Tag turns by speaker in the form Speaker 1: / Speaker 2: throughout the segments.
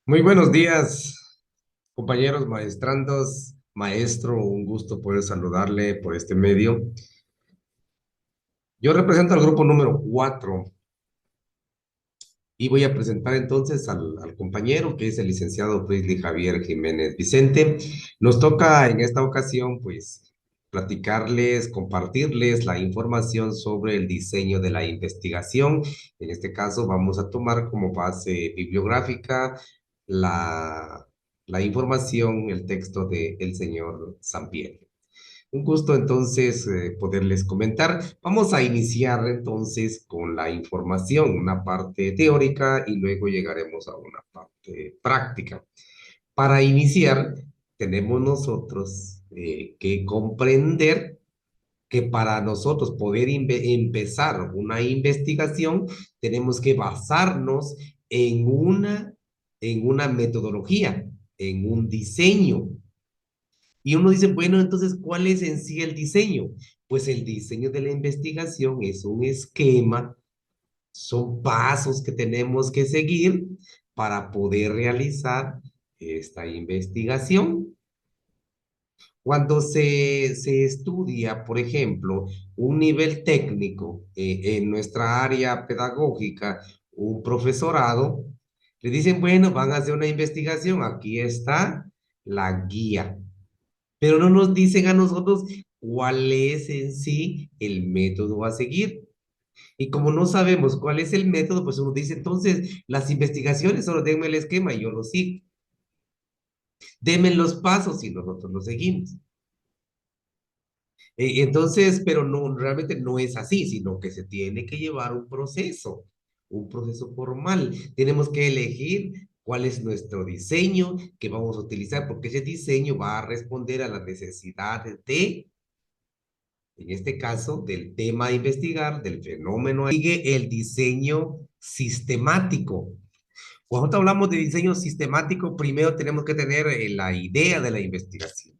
Speaker 1: Muy buenos días, compañeros maestrandos, maestro, un gusto poder saludarle por este medio. Yo represento al grupo número 4 y voy a presentar entonces al compañero que es el licenciado Frisley Javier Jiménez Vicente. Nos toca en esta ocasión, pues, platicarles, compartirles la información sobre el diseño de la investigación. En este caso, vamos a tomar como base bibliográfica la, la información, el texto del señor Sampieri. Un gusto entonces poderles comentar. Vamos a iniciar entonces con la información, una parte teórica y luego llegaremos a una parte práctica. Para iniciar, tenemos nosotros que comprender que para nosotros poder empezar una investigación, tenemos que basarnos en una metodología, en un diseño. Y uno dice, bueno, entonces, ¿cuál es en sí el diseño? Pues el diseño de la investigación es un esquema, son pasos que tenemos que seguir para poder realizar esta investigación. Cuando se estudia, por ejemplo, un nivel técnico en nuestra área pedagógica, un profesorado, le dicen, bueno, van a hacer una investigación, aquí está la guía, pero no nos dicen a nosotros cuál es en sí el método a seguir. Y como no sabemos cuál es el método, pues uno dice, entonces, las investigaciones, solo denme el esquema y yo lo sigo. Denme los pasos y nosotros lo seguimos. Entonces, pero no, realmente no es así, sino que se tiene que llevar un proceso formal. Tenemos que elegir cuál es nuestro diseño que vamos a utilizar, porque ese diseño va a responder a las necesidades de, en este caso, del tema a investigar, del fenómeno. Sigue el diseño sistemático. Cuando hablamos de diseño sistemático, primero tenemos que tener la idea de la investigación.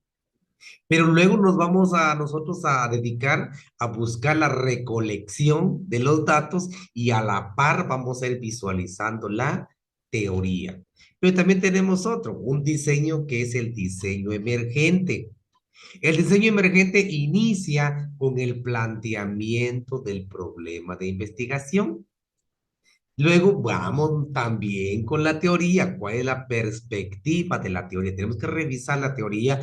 Speaker 1: Pero luego nos vamos a nosotros a dedicar a buscar la recolección de los datos y a la par vamos a ir visualizando la teoría. Pero también tenemos otro, un diseño que es el diseño emergente. El diseño emergente inicia con el planteamiento del problema de investigación. Luego vamos también con la teoría. ¿Cuál es la perspectiva de la teoría? Tenemos que revisar la teoría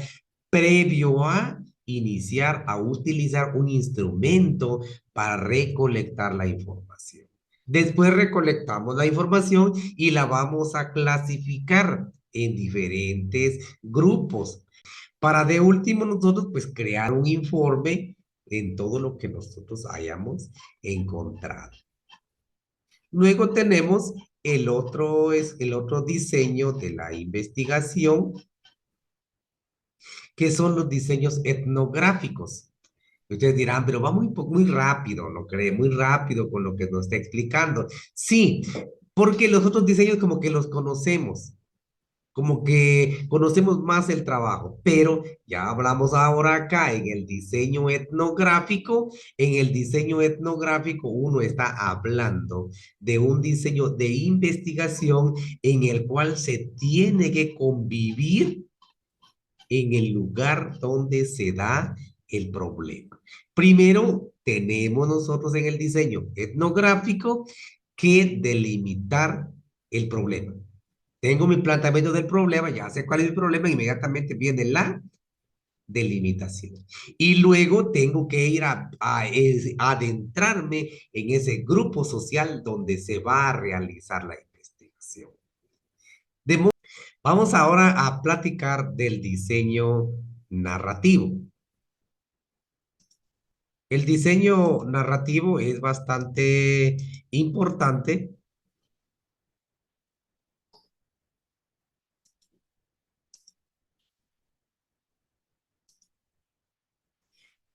Speaker 1: previo a iniciar a utilizar un instrumento para recolectar la información. Después recolectamos la información y la vamos a clasificar en diferentes grupos para de último nosotros pues crear un informe en todo lo que nosotros hayamos encontrado. Luego tenemos el otro diseño de la investigación, que son los diseños etnográficos. Ustedes dirán, pero va muy rápido, ¿no cree? Muy rápido con lo que nos está explicando. Sí, porque los otros diseños como que los conocemos, como que conocemos más el trabajo, pero ya hablamos ahora acá en el diseño etnográfico. En el diseño etnográfico uno está hablando de un diseño de investigación en el cual se tiene que convivir en el lugar donde se da el problema. Primero, tenemos nosotros en el diseño etnográfico que delimitar el problema. Tengo mi planteamiento del problema, ya sé cuál es el problema, inmediatamente viene la delimitación. Y luego tengo que ir a adentrarme en ese grupo social donde se va a realizar la investigación. Vamos ahora a platicar del diseño narrativo. El diseño narrativo es bastante importante.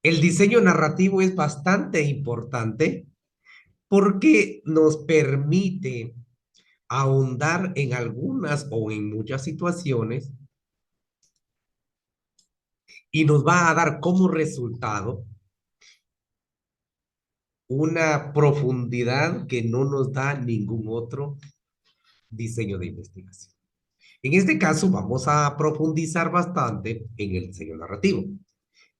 Speaker 1: El diseño narrativo es bastante importante porque nos permite ahondar en algunas o en muchas situaciones y nos va a dar como resultado una profundidad que no nos da ningún otro diseño de investigación. En este caso, vamos a profundizar bastante en el diseño narrativo.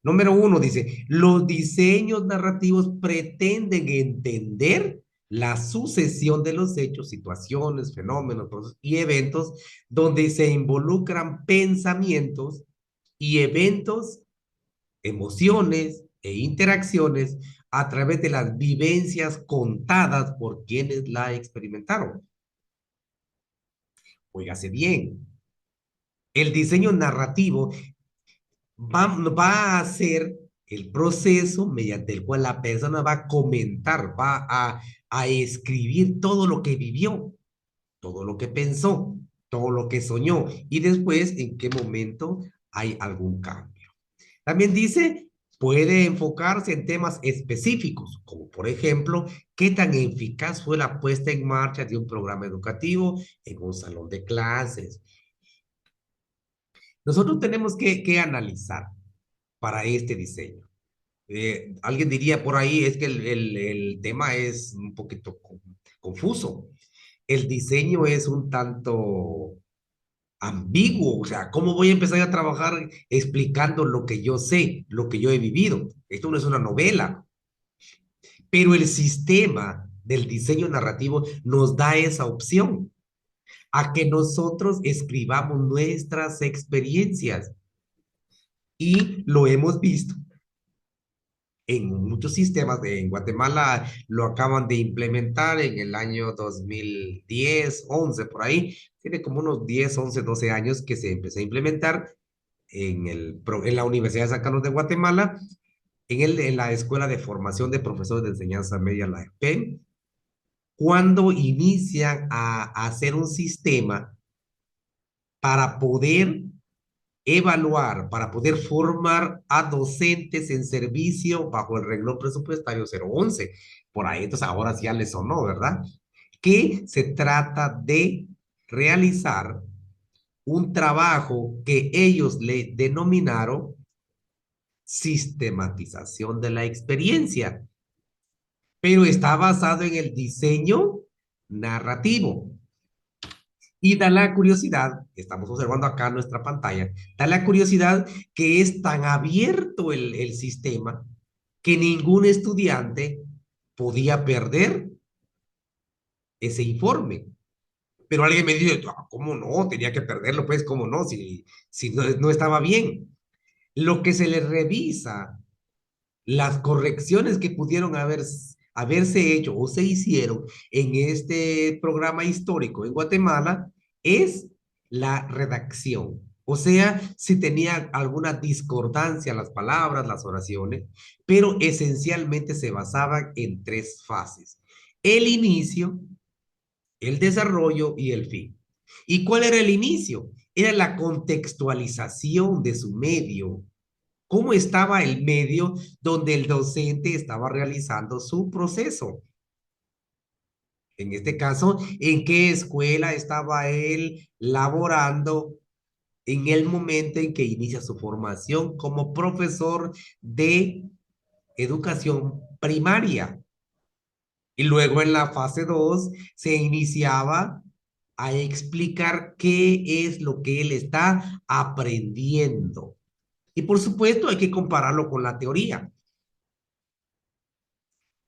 Speaker 1: Número uno dice, los diseños narrativos pretenden entender la sucesión de los hechos, situaciones, fenómenos, procesos y eventos donde se involucran pensamientos y eventos, emociones e interacciones a través de las vivencias contadas por quienes la experimentaron. Óigase bien, el diseño narrativo va a hacer el proceso mediante el cual la persona va a comentar, a escribir todo lo que vivió, todo lo que pensó, todo lo que soñó y después en qué momento hay algún cambio. También dice, puede enfocarse en temas específicos, como por ejemplo, qué tan eficaz fue la puesta en marcha de un programa educativo en un salón de clases. Nosotros tenemos que analizar para este diseño. Alguien diría por ahí, es que el tema es un poquito confuso. El diseño es un tanto ambiguo, o sea, ¿cómo voy a empezar a trabajar explicando lo que yo sé, lo que yo he vivido? Esto no es una novela, pero el sistema del diseño narrativo nos da esa opción a que nosotros escribamos nuestras experiencias y lo hemos visto en muchos sistemas. En Guatemala lo acaban de implementar en el año 2010, 11, por ahí. Tiene como unos 10, 11, 12 años que se empezó a implementar en la Universidad de San Carlos de Guatemala, en la Escuela de Formación de Profesores de Enseñanza Media, la EPEM, cuando inician a hacer un sistema para poder evaluar, para poder formar a docentes en servicio bajo el renglón presupuestario 011. Por ahí, entonces ahora sí ya les sonó, ¿verdad? Que se trata de realizar un trabajo que ellos le denominaron sistematización de la experiencia, pero está basado en el diseño narrativo. Y da la curiosidad, estamos observando acá en nuestra pantalla, da la curiosidad que es tan abierto el sistema que ningún estudiante podía perder ese informe. Pero alguien me dice, "Ah, ¿cómo no? Tenía que perderlo, pues, ¿cómo no? Si no, no estaba bien. Lo que se le revisa, las correcciones que pudieron haberse hecho o se hicieron en este programa histórico en Guatemala es la redacción. O sea, si tenía alguna discordancia las palabras, las oraciones, pero esencialmente se basaban en tres fases: el inicio, el desarrollo y el fin. ¿Y cuál era el inicio? Era la contextualización de su medio. ¿Cómo estaba el medio donde el docente estaba realizando su proceso? En este caso, ¿en qué escuela estaba él laborando en el momento en que inicia su formación como profesor de educación primaria? Y luego en la fase 2 se iniciaba a explicar qué es lo que él está aprendiendo. Y por supuesto hay que compararlo con la teoría.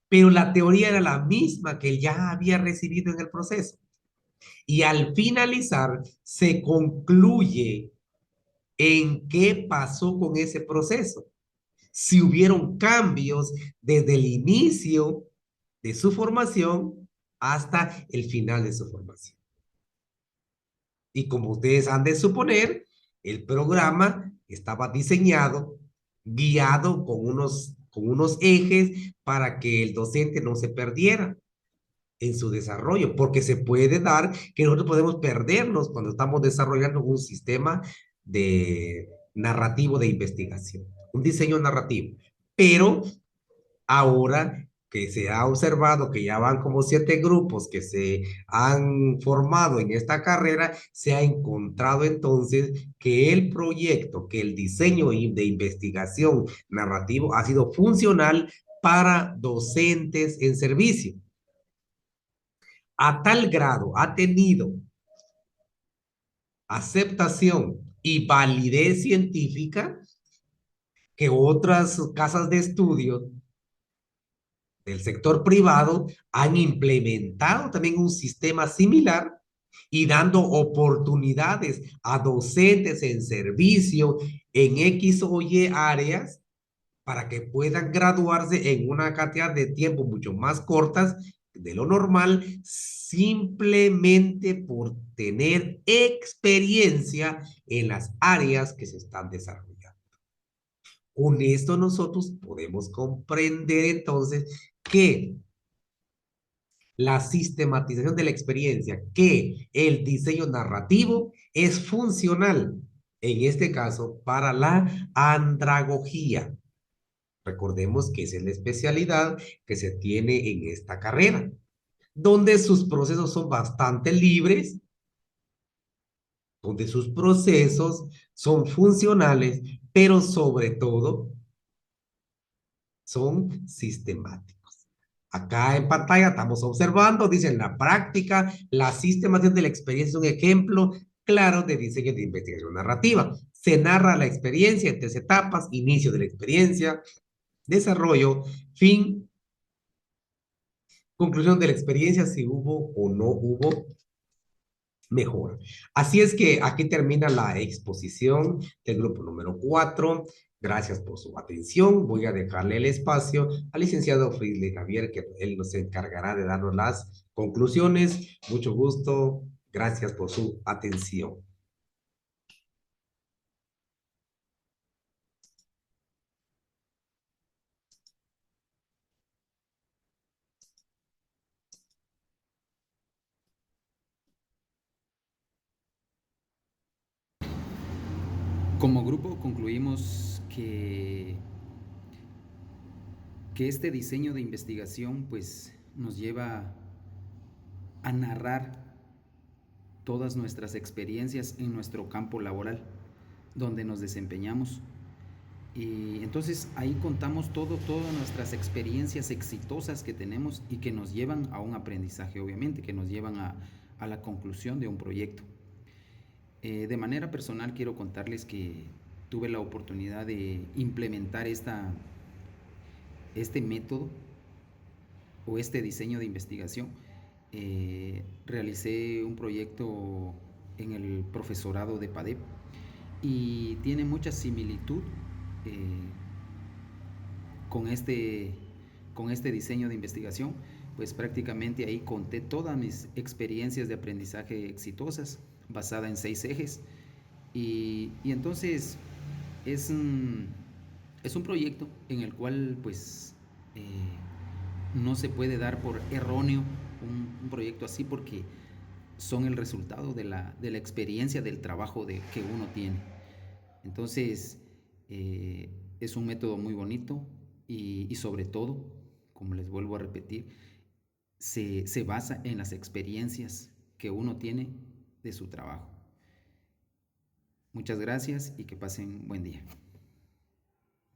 Speaker 1: Pero la teoría era la misma que él ya había recibido en el proceso. Y al finalizar, se concluye en qué pasó con ese proceso. Si hubieron cambios desde el inicio de su formación hasta el final de su formación. Y como ustedes han de suponer, el programa estaba diseñado, guiado con unos ejes para que el docente no se perdiera en su desarrollo, porque se puede dar que nosotros podemos perdernos cuando estamos desarrollando un sistema de narrativo de investigación, un diseño narrativo. Pero ahora que se ha observado que ya van como 7 grupos que se han formado en esta carrera, se ha encontrado entonces que el proyecto, que el diseño de investigación narrativo ha sido funcional para docentes en servicio. A tal grado ha tenido aceptación y validez científica que otras casas de estudio del sector privado han implementado también un sistema similar y dando oportunidades a docentes en servicio en X o Y áreas para que puedan graduarse en una cantidad de tiempo mucho más cortas de lo normal, simplemente por tener experiencia en las áreas que se están desarrollando. Con esto nosotros podemos comprender entonces que la sistematización de la experiencia, que el diseño narrativo es funcional, en este caso, para la andragogía. Recordemos que esa es la especialidad que se tiene en esta carrera, donde sus procesos son bastante libres, donde sus procesos son funcionales, pero sobre todo son sistemáticos. Acá en pantalla estamos observando, dice en la práctica, la sistematización de la experiencia es un ejemplo claro de diseño de investigación narrativa. Se narra la experiencia en tres etapas: inicio de la experiencia, desarrollo, fin, conclusión de la experiencia, si hubo o no hubo mejor. Así es que aquí termina la exposición del grupo número 4. Gracias por su atención. Voy a dejarle el espacio al licenciado Friedrich Javier, que él nos encargará de darnos las conclusiones. Mucho gusto. Gracias por su atención.
Speaker 2: Como grupo concluimos que este diseño de investigación pues, nos lleva a narrar todas nuestras experiencias en nuestro campo laboral, donde nos desempeñamos. Y entonces ahí contamos todas nuestras experiencias exitosas que tenemos y que nos llevan a un aprendizaje, obviamente, que nos llevan a la conclusión de un proyecto. De manera personal quiero contarles que tuve la oportunidad de implementar este método o este diseño de investigación. Realicé un proyecto en el profesorado de PADEP y tiene mucha similitud eh, con, este, con este diseño de investigación, pues prácticamente ahí conté todas mis experiencias de aprendizaje exitosas basada en 6 ejes y entonces es un, es un proyecto en el cual pues no se puede dar por erróneo un proyecto así porque son el resultado de la experiencia del trabajo que uno tiene. Entonces, es un método muy bonito y sobre todo, como les vuelvo a repetir, se basa en las experiencias que uno tiene de su trabajo. Muchas gracias y que pasen buen día.